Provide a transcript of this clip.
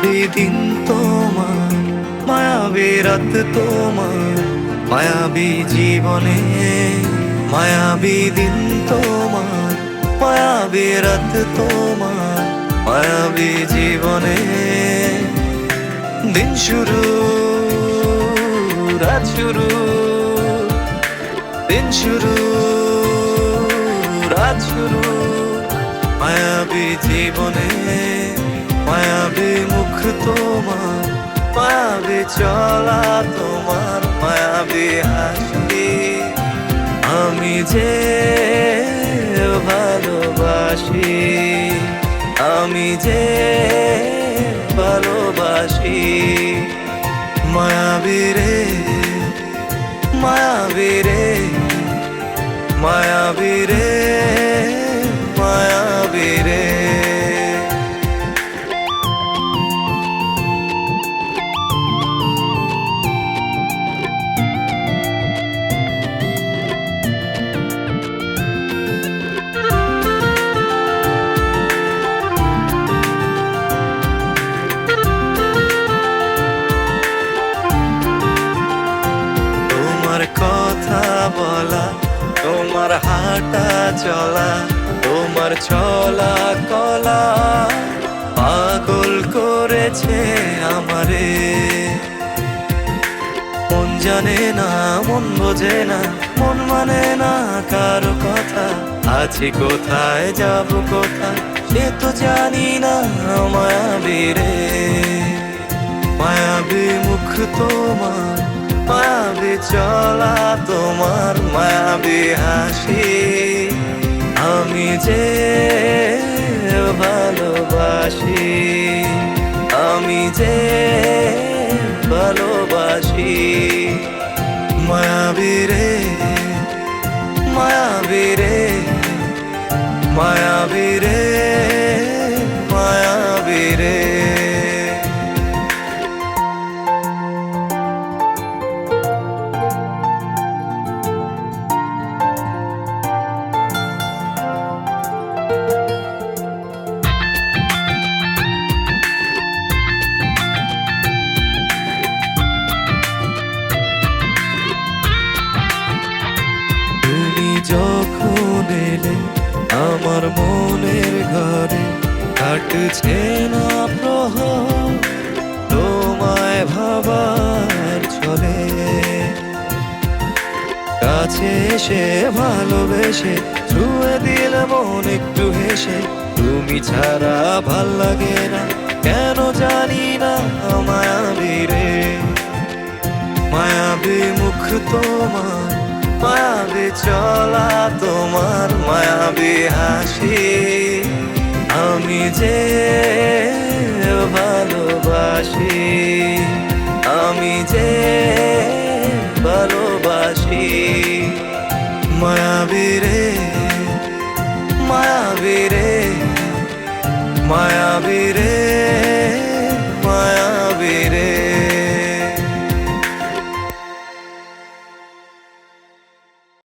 মায়াবী দিন তোমার, মায়াবী রাত তোমার, মায়াবী জীবনে। মায়াবী দিন তোমার, মায়াবী রাত তোমার, মায়াবী জীবনে। দিন শুরু, রাত শুরু, দিন শুরু, রাত শুরু, মায়াবী জীবনে। মায়াবী মুখ তোমার, মায়াবী চলা তোমার, মায়াবী হাসি। আমি যে ভালোবাসি, আমি যে ভালোবাসি। মায়াবী রে, মায়াবী রে, মায়াবী রে, মায়াবী রে। তোমার কথা বলা, তোমার হাঁটা চলা, তোমার চলা কলা পাগল করেছে আমারে। মন জানে না, মন বোঝে না, মন মানে না কারো কথা। আছি কোথায়, যাব কোথায়, সে তো জানি না। মায়াবী রে, মায়াবী মুখ তোমার, মায়াবী চলা তোমার, মায়াবী হাসি। আমি যে ভালোবাসি, আমি যে ভালোবাসি। মায়াবী রে, মায়াবী রে, মায়াবী রে, মায়াবী রে। তুমি যখন এলে আমার মনের ঘরে, কাটছে না প্রহর তোমায় ভাবার ছলে। কাছে এসে ভালোবেসে ছুঁয়ে দিল মন একটু হেসে। তুমি ছাড়া ভাল লাগে না, কেন জানি না। মায়াবী রে, মায়াবী মুখ তোমার, মায়াবী চলা তোমার, মায়াবী হাসি। আমি যে ভালোবাসি, আমি যে ভালোবাসি। মায়াবী রে, মায়াবী রে, মায়াবী রে।